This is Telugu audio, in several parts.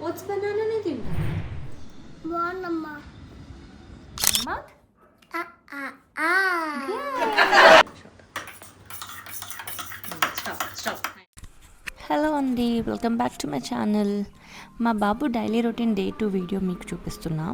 ఓట్స్ బనానానే తింటాను. బాగుందమ్మా. అమ్మా హలో అండి, welcome back to my channel. మా బాబు డైలీ రొటీన్ డే 2 వీడియో మీకు చూపిస్తున్నా.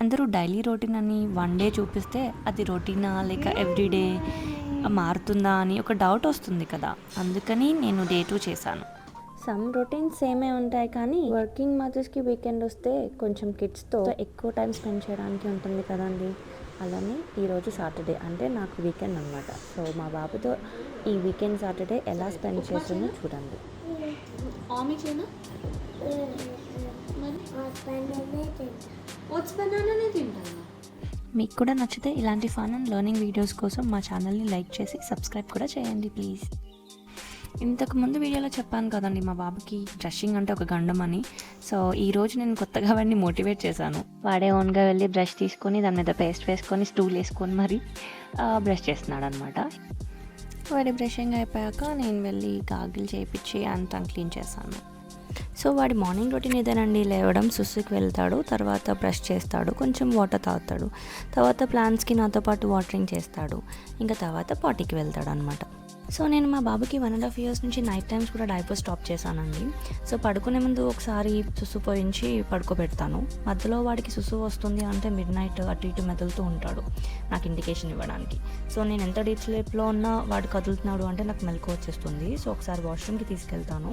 అందరూ డైలీ రొటీన్ అని 1 డే చూపిస్తే అది రొటీనా లేక ఎవ్రీడే మారుతుందా అని ఒక డౌట్ వస్తుంది కదా, అందుకని నేను డే 2 చేశాను. సమ్ రొటీన్స్ సేమే ఉంటాయి, కానీ వర్కింగ్ మదర్స్కి వీకెండ్ వస్తే కొంచెం కిడ్స్తో ఎక్కువ టైం స్పెండ్ చేయడానికి ఉంటుంది కదండి. అలానే ఈరోజు సాటర్డే అంటే నాకు వీకెండ్ అనమాట. సో మా బాబుతో ఈ వీకెండ్ సాటర్డే ఎలా స్పెండ్ చేస్తుందో చూడండి. ఆమె చేయనా? ఓట్స్ బనానానే తింటాను. మీకు కూడా నచ్చితే ఇలాంటి ఫన్ అండ్ లెర్నింగ్ వీడియోస్ కోసం మా ఛానల్ని లైక్ చేసి సబ్స్క్రైబ్ కూడా చేయండి ప్లీజ్. ఇంతకు ముందు వీడియోలో చెప్పాను కదండి మా బాబుకి బ్రషింగ్ అంటే ఒక గండం అని. సో ఈరోజు నేను కొత్తగా వాడిని మోటివేట్ చేశాను. వాడే ఓన్గా వెళ్ళి బ్రష్ తీసుకొని దాని మీద పేస్ట్ వేసుకొని స్టూల్ వేసుకొని మరి బ్రష్ చేస్తున్నాడు అనమాట. వాడి బ్రషింగ్ అయిపోయాక నేను వెళ్ళి గాగిల్ చేయించి అంతా క్లీన్ చేశాను. సో వాడి మార్నింగ్ రొటీన్ ఇదేనండి. లేవడం, సుస్సుకి వెళ్తాడు, తర్వాత బ్రష్ చేస్తాడు, కొంచెం వాటర్ తాగుతాడు, తర్వాత ప్లాంట్స్కి నాతో పాటు వాటరింగ్ చేస్తాడు, ఇంకా తర్వాత పార్టీకి వెళ్తాడు అనమాట. సో నేను మా బాబుకి 1.5 years నుంచి నైట్ టైమ్స్ కూడా డైపర్ స్టాప్ చేశానండి. సో పడుకునే ముందు ఒకసారి సుసు పోయించి పడుకోబెడతాను. మధ్యలో వాడికి సుసు వస్తుంది అంటే మిడ్ నైట్ అటు ఇటు మెదులుతూ ఉంటాడు నాకు ఇండికేషన్ ఇవ్వడానికి. సో నేను ఎంత డీప్ స్లీప్లో ఉన్నా వాడు కదులుతున్నాడు అంటే నాకు మెలకు వచ్చేస్తుంది. సో ఒకసారి వాష్రూమ్కి తీసుకెళ్తాను.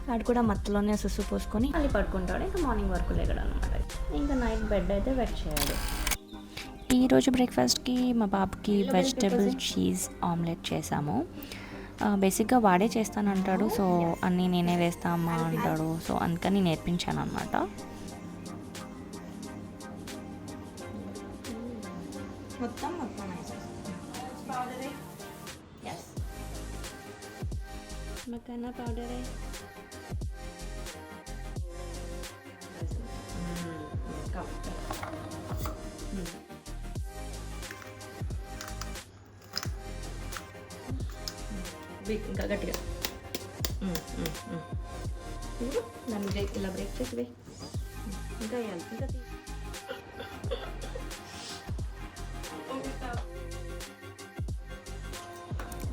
వాడు కూడా మధ్యలోనే సుసు పోసుకొని మళ్ళీ పడుకుంటాడు. ఇంకా మార్నింగ్ వరకు లేగడు అనమాట. ఇంకా నైట్ బెడ్ అయితే వెట్ చేయాలి. ఈరోజు బ్రేక్ఫాస్ట్కి మా బాబుకి వెజిటబుల్ చీజ్ ఆమ్లెట్ చేసాము. బేసిక్గా వాడే చేస్తానంటాడు, సో అన్నీ నేనే వేస్తామా అంటాడు. సో అందుకని నేర్పించాను అనమాట. మొత్తం మకానా పౌడరే ఇంకా గట్టిగా దాన్ని బ్రేక్ ఇలా బ్రేక్ చేసి వే. ఇంకా వేయాలి. ఇంకా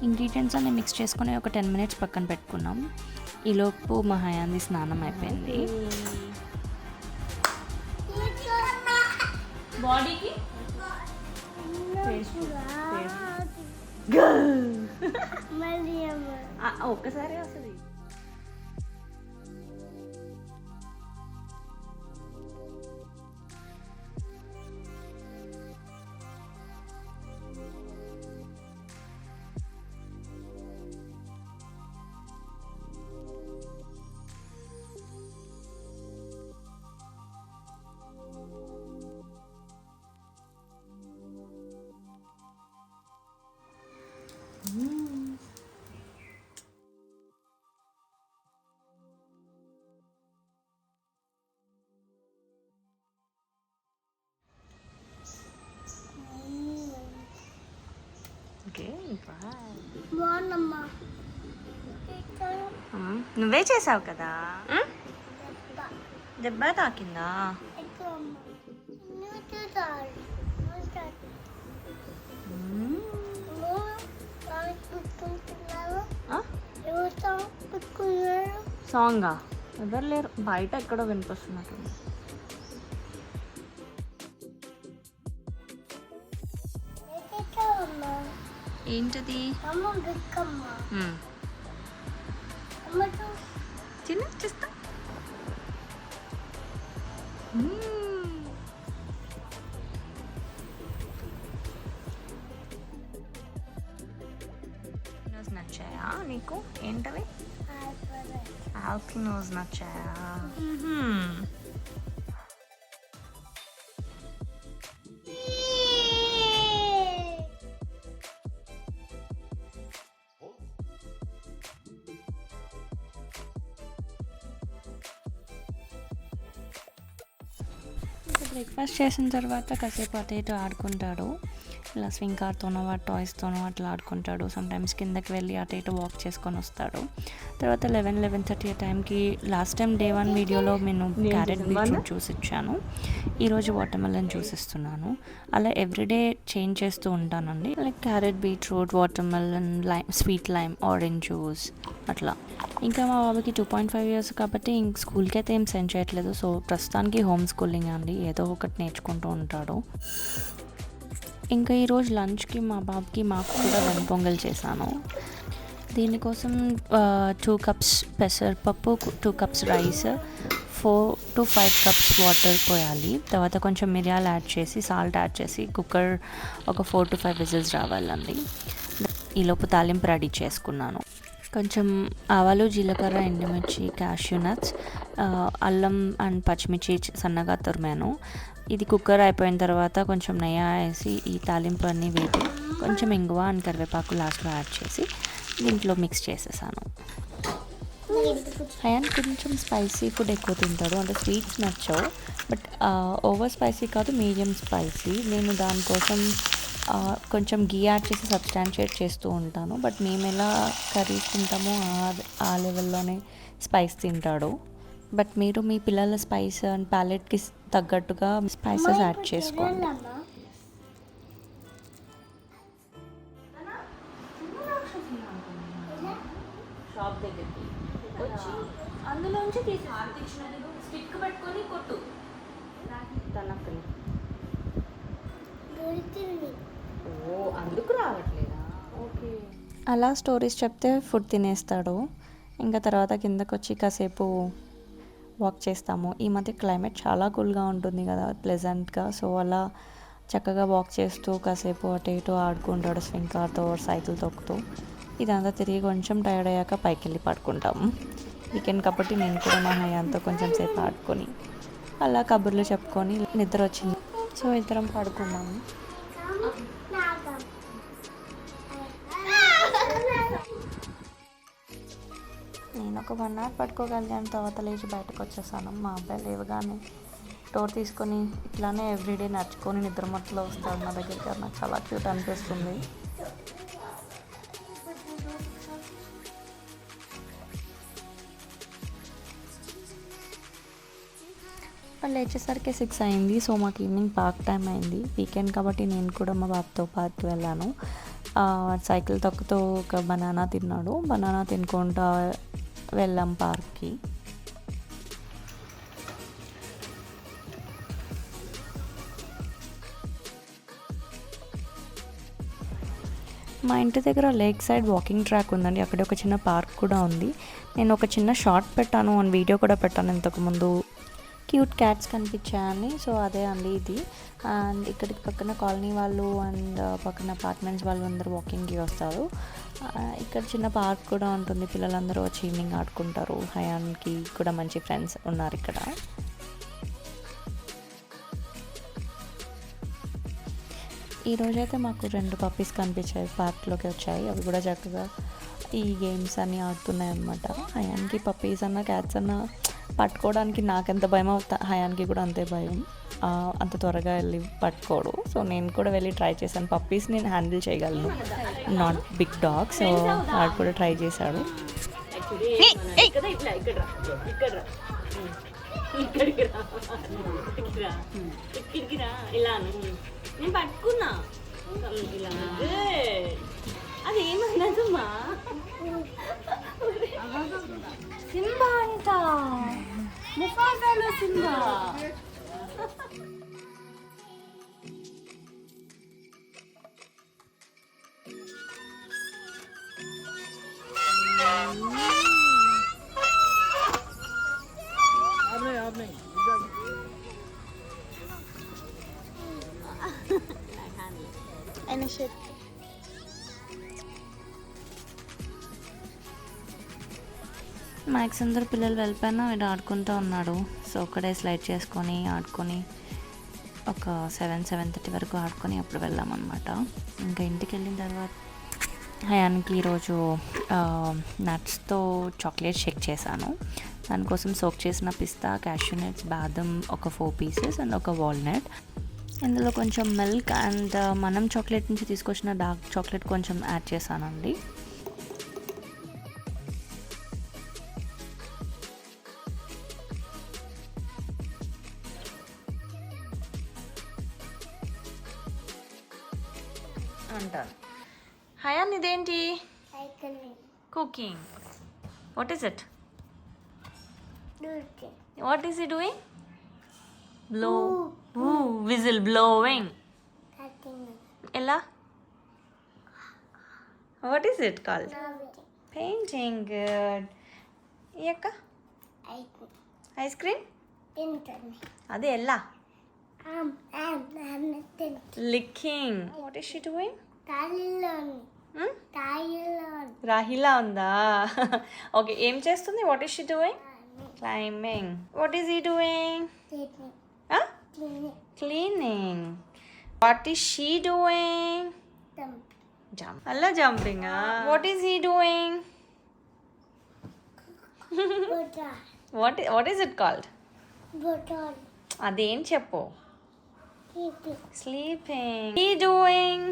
ఇంగ్రీడియంట్స్ అన్ని మిక్స్ చేసుకొని ఒక 10 minutes పక్కన పెట్టుకున్నాం. ఈలోపు మా హయాంది స్నానం అయిపోయింది. బాడీకి ఒక్కసారి వస్తుంది. బాగుందమ్మా. నువ్వే చేసావు కదా. దెబ్బ తాకిందా? సాంగా ఎవరు లేరు, బయట ఎక్కడో వినిపిస్తున్నట్టు. ఏంటది? చిన్న చేస్తా. నచ్చాయా నీకు? ఏంటవి? ఆల్పినోస్ నచ్చాయా? బ్రేక్ఫాస్ట్ చేసిన తర్వాత కాసేపు అటు ఇటు ఆడుకుంటాడు. ఇలా స్వింగ్ కార్తోనో వాటి టాయ్స్తోనో అట్లా ఆడుకుంటాడు. సమ్టైమ్స్ కిందకి వెళ్ళి అటు ఇటు వాక్ చేసుకొని వస్తాడు. తర్వాత 11:30 టైంకి లాస్ట్ టైం డే 1 వీడియోలో నేను క్యారెట్ బీట్రూట్ జ్యూస్ ఇచ్చాను. ఈరోజు వాటర్మెలన్ జ్యూస్ ఇస్తున్నాను. అలా ఎవ్రీడే చేంజ్ చేస్తూ ఉంటానండి. Like carrot beetroot, watermelon, lime, sweet lime, orange juice అట్లా. ఇంకా మా బాబుకి 2.5 years కాబట్టి ఇంక స్కూల్కి అయితే ఏం సెండ్ చేయట్లేదు. సో ప్రస్తుతానికి హోమ్ స్కూలింగ్ అండి, ఏదో ఒకటి నేర్చుకుంటూ ఉంటాడు. ఇంకా ఈరోజు లంచ్కి మా బాబుకి మాకు కూడా వెనపొంగల్ చేశాను. దీనికోసం 2 cups పెసరపప్పు, 2 cups rice, 4 to 5 cups water పోయాలి. తర్వాత కొంచెం మిరియాలు యాడ్ చేసి, సాల్ట్ యాడ్ చేసి కుక్కర్ ఒక 4 to 5 విజిల్స్ రావాలండి. ఈలోపు తాలింపు రెడీ చేసుకున్నాను. కొంచెం ఆవాలు, జీలకర్ర, ఎండుమిర్చి, క్యాష్యూ నట్స్, అల్లం అండ్ పచ్చిమిర్చి సన్నగా తురిమాను. ఇది కుక్కర్ అయిపోయిన తర్వాత కొంచెం నెయ్యి వేసి ఈ తాలింపు అన్నీ వేపి కొంచెం ఇంగువ అండ్ కరివేపాకు లాస్ట్లో యాడ్ చేసి దీంట్లో మిక్స్ చేసేసాను. హయాన్ కొంచెం స్పైసీ ఫుడ్ ఎక్కువ తింటాడు, అంటే స్వీట్స్ నచ్చవు. బట్ ఓవర్ స్పైసీ కాదు, మీడియం స్పైసీ. నేను దానికోసం కొంచెం గీ యాడ్ చేసి సబ్స్టాన్షియేట్ చేస్తూ ఉంటాను. బట్ మేము ఎలా కర్రీస్ తింటామో ఆ లెవెల్లోనే స్పైస్ తింటాడు. బట్ మీరు మీ పిల్లల స్పైస్ అండ్ ప్యాలెట్కి తగ్గట్టుగా స్పైసెస్ యాడ్ చేసుకోండి. షాప్ దగ్గరికి వచ్చి అందులోంచి తీసి స్టిక్ పెట్టుకొని కొట్టు తనక్కని. ఓ అందుకు రావట్లేదా? ఓకే. అలా స్టోరీస్ చెప్తే ఫుడ్ తినేస్తాడు. ఇంకా తర్వాత కిందకు వచ్చి కాసేపు వాక్ చేస్తాము. ఈ మధ్య క్లైమేట్ చాలా కూల్గా ఉంటుంది కదా, ప్లెజెంట్గా. సో అలా చక్కగా వాక్ చేస్తూ కాసేపు అటు ఇటు ఆడుకుంటాడు స్వింగ్ కార్తో, సైకిల్ తొక్కుతూ. ఇదంతా తిరిగి కొంచెం టైర్డ్ అయ్యాక పైకి వెళ్ళి పడుకుంటాము. వీకెండ్ కాబట్టి నేను కూడా మా హయాంతో కొంచెం సేపు ఆడుకొని అలా కబుర్లు చెప్పుకొని నిద్ర వచ్చింది. సో ఇద్దరం పడుకున్నాము. నేను ఒక 1 hour పడుకోగలిగాను. తర్వాత లేచి బయటకు వచ్చేసాను. మా అబ్బాయి లేవగానే డోర్ తీసుకొని ఇట్లానే ఎవ్రీడే నడుచుకొని నిద్రమత్తులో వస్తాడు నా దగ్గరికి. నాకు చాలా క్యూట్ అనిపిస్తుంది. వాళ్ళు లేచేసరికి 6 అయింది. సో మాకు ఈవినింగ్ పార్క్ టైం అయింది. వీకెండ్ కాబట్టి నేను కూడా మా బాబుతో పార్క్కి వెళ్ళాను. సైకిల్ తొక్కుతూ ఒక బనానా తిన్నాడు. బనానా తినుకుంటూ వెళ్ళాం పార్క్కి. మా ఇంటి దగ్గర లేక్ సైడ్ వాకింగ్ ట్రాక్ ఉందండి. అక్కడ ఒక చిన్న పార్క్ కూడా ఉంది. నేను ఒక చిన్న షార్ట్ పెట్టాను, అండ్ వీడియో కూడా పెట్టాను ఇంతకుముందు. Cute cats కనిపించాయని. సో అదే అండి ఇది. అండ్ ఇక్కడికి పక్కన కాలనీ వాళ్ళు అండ్ పక్కన అపార్ట్మెంట్స్ వాళ్ళు అందరూ వాకింగ్కి వస్తారు. ఇక్కడ చిన్న పార్క్ కూడా ఉంటుంది. పిల్లలందరూ వచ్చి ఈవినింగ్ ఆడుకుంటారు. హయాన్కి కూడా మంచి ఫ్రెండ్స్ ఉన్నారు ఇక్కడ. ఈరోజైతే మాకు 2 పప్పీస్ కనిపించాయి, పార్క్లోకి వచ్చాయి. అవి కూడా చక్కగా ఈ గేమ్స్ అన్నీ ఆడుతున్నాయి అన్నమాట. హయాన్కి పప్పీస్ అన్న క్యాట్స్ అన్న పట్టుకోవడానికి నాకెంత భయం, హయాన్కి కూడా అంతే భయం. అంత త్వరగా వెళ్ళి పట్టుకోడు. సో నేను కూడా వెళ్ళి ట్రై చేశాను. పప్పీస్ నేను హ్యాండిల్ చేయగలను, నాట్ బిగ్ డాగ్. సో వాడు కూడా ట్రై చేశాడు. నేను పట్టుకున్నా ఇలా. అదేమన్నదమ్మా? సింబా అంట, ముఫాసాలో సింబా. మ్యాక్స్ అందరు పిల్లలు వెళ్ళిపోయినా వీడు ఆడుకుంటూ ఉన్నాడు. సో ఒక్కడే స్లైడ్ చేసుకొని ఆడుకొని ఒక 7-7:30 వరకు ఆడుకొని అప్పుడు వెళ్ళామన్నమాట. ఇంకా ఇంటికి వెళ్ళిన తర్వాత హయాన్కి ఈరోజు నట్స్తో చాక్లెట్ షేక్ చేశాను. దానికోసం సోక్ చేసిన పిస్తా, క్యాష్యూ నట్స్, బాదం ఒక 4 pieces అండ్ ఒక వాల్నట్. ఇందులో కొంచెం మిల్క్ అండ్ మనం చాక్లెట్ నుంచి తీసుకొచ్చిన డార్క్ చాక్లెట్ కొంచెం యాడ్ చేశానండి. అంటారు. హయాన్ ఇదేంటి? Cycling cooking. What is it? డ్యూటీ what is he doing? Blow whistle blowing. Cutting ఎలా? What is it called? నవ్వింగ్ పెయింటింగ్. గుడ్. ఈ యొక్క ఐస్ క్రీమ్ తింటుంది అదే ఎలా? తింటుంది licking. What is she doing? తాయిలోని రాహిలా ఉందా? ఓకే, ఏం చేస్తుంది? What is she doing? Climbing. What is he doing? Cleaning. What is she doing? Jump. అలా jumping. What is he doing? What is it called? అదేం చెప్పు. స్లీపింగ్. He doing.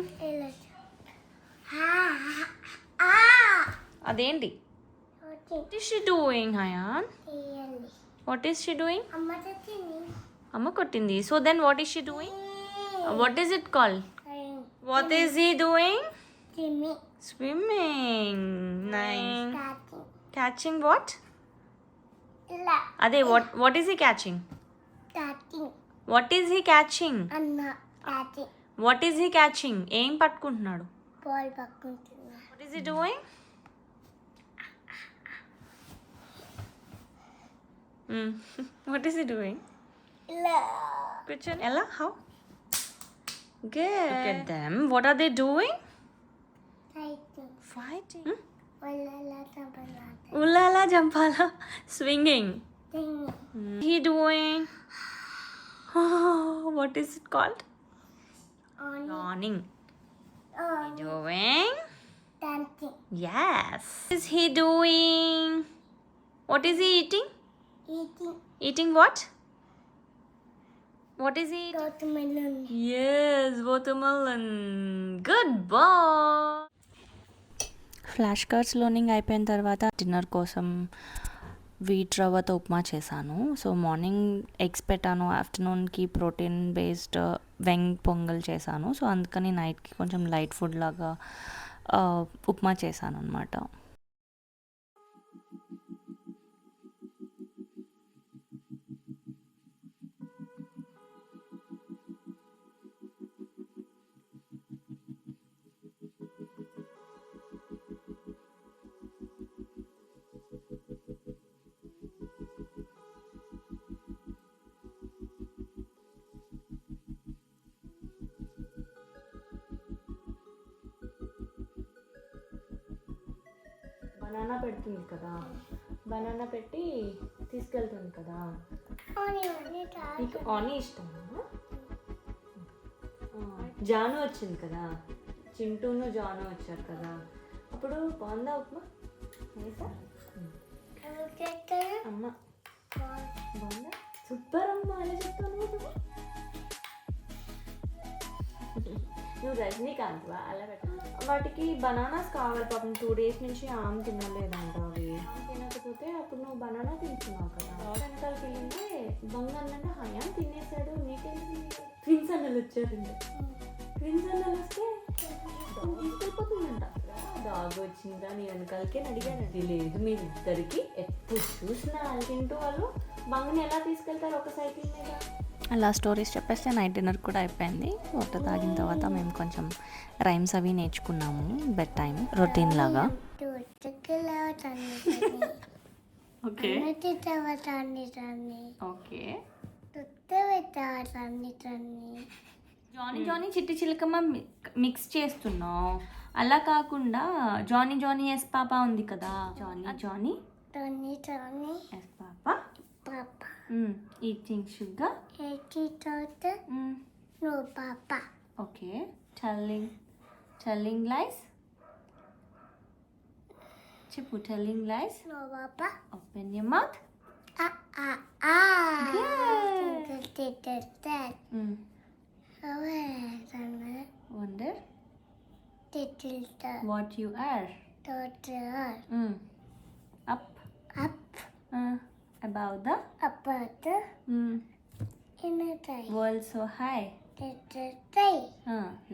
అదేంటి? What is she doing Hayan? What is she doing? అమ్మ కొట్టింది. So then what is she doing? What is it called? What is he doing? Swimming. Nice. Catching what? అదే what is he catching? What is he catching? What is he catching? ఏం పట్టుకుంటున్నాడు? బాల్ పట్టుకుంటున్నా. What is he doing? What is he doing? కూర్చొని ఎలా? How? Good. Look at them. What are they doing? Fighting. Ulala jampala. Swinging. He doing? What is it called? Yawning. He doing? Dancing. Yes. What is he doing? What is he eating? Eating Eating what? What is he eating? watermelon. Yes, watermelon. Good boy. Flash cards learning అయిపోయిన తర్వాత డిన్నర్ కోసం వీట్ రవ్వతో ఉప్మా చేశాను. సో మార్నింగ్ ఎగ్స్ పెట్టాను, ఆఫ్టర్నూన్కి ప్రోటీన్ బేస్డ్ వెంగ్ పొంగల్ చేశాను. సో అందుకని నైట్కి కొంచెం లైట్ ఫుడ్ లాగా ఉప్మా చేశాను అనమాట. బనానా పెడుతుంది కదా, బనానా పెట్టి తీసుకెళ్తుంది కదా. నీకు ఆనీ ఇష్టమా? జాను వచ్చింది కదా, చింటూను జాను వచ్చారు కదా, అప్పుడు బాగుందా ఉప్మా? అమ్మ బాగుందా? సూపర్ అమ్మ, అలా చెప్తాను. నువ్వు రజనీకాంత్వా? అలా పెట్ట. వాటికి బనానాస్ కావాలి పాపం, 2 days నుంచి ఆమె తినలేదంట. అవి తినకపోతే అప్పుడు నువ్వు బనానా తింటున్నావు కదా. వెనకాలకి వెళ్ళింటే బంగారంటే హయాన్ తినేసాడు, నీకేంటి? ట్విన్స్ అన్నలు వచ్చారు. ట్విన్స్ అన్నలు వస్తే తీసుకెళ్ళిపోతుందంట. డాగ్ వచ్చిందా నీ వెనకాలకే అడిగానండి. లేదు, మీరిద్దరికి ఎప్పుడు చూసినా తింటూ వాళ్ళు బంగని ఎలా తీసుకెళ్తారు ఒక సైకిల్ మీద. అలా స్టోరీస్ చెప్పేస్తే నైట్ డిన్నర్ కూడా అయిపోయింది. వాటర్ తాగిన తర్వాత మేము కొంచెం రైమ్స్ అవి నేర్చుకున్నాము, బెడ్ టైం రొటీన్ లాగా. Okay okay. జానీ జానీ చిట్టి చిలకమ్మ మిక్స్ చేస్తున్నావు. అలా కాకుండా జానీ జానీ ఎస్ పాప ఉంది కదా, Johnny Johnny yes papa. Eating sugar. No, Papa. Okay. Telling lies. Chippu, telling lies. No, Papa. Open your mouth. Good. Tilted. What you are. Daughter. Up. Up. Above the About the inner thigh. world so high. Little thigh.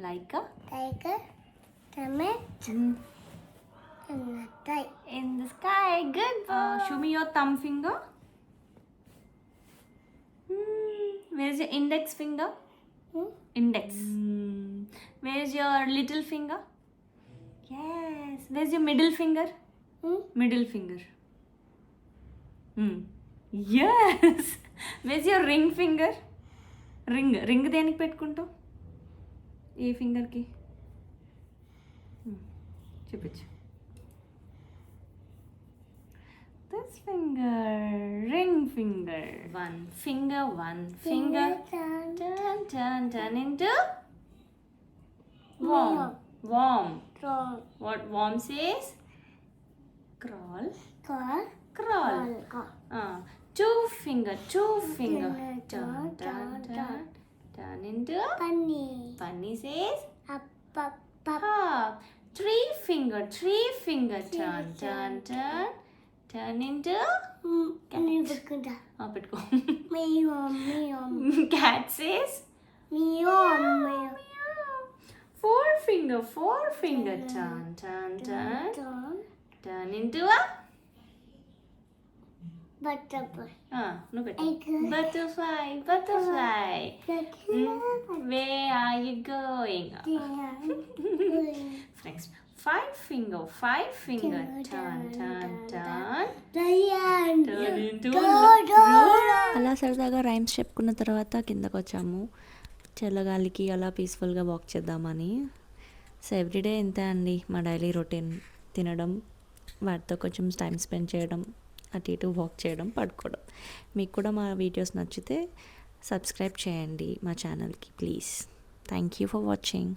Like a Tiger. Stomach. Inner thigh. in the sky. Good boy. Show me your thumb finger. Where's your index finger? Index. Where's your little finger? Yes. Where's your middle finger? Middle finger. Yes. Where's your ring finger? Ring దేనికి పెట్టుకుంటావు? ఏ ఫింగర్కి? చూపించు. This finger, ring finger. One finger. Turn into worm. Strong. What worm says? Crawl. Call. Two finger. Turn into Bunny. bunny says Up. hop. Three finger. Turn into Meow. పెట్టుకో. Meow. Cat says Meow. four finger. Turn into a Butterfly. నువ్వు పెట్టు. Egg. Butterfly. Where are you going? Next. Five finger. Turn into అలా సరదాగా రైమ్స్ చెప్పుకున్న తర్వాత కిందకు వచ్చాము. చల్లగాలికి అలా పీస్ఫుల్గా వాక్ చేద్దామని. సో ఎవ్రీడే ఇంతే అండి మా డైలీ రొటీన్. తినడం, వాటితో కొంచెం టైం స్పెండ్ చేయడం, అటు ఇటు వాక్ చేయడం, పడుకోవడం. మీకు కూడా మా వీడియోస్ నచ్చితే సబ్స్క్రైబ్ చేయండి మా ఛానల్కి please. Thank you for watching.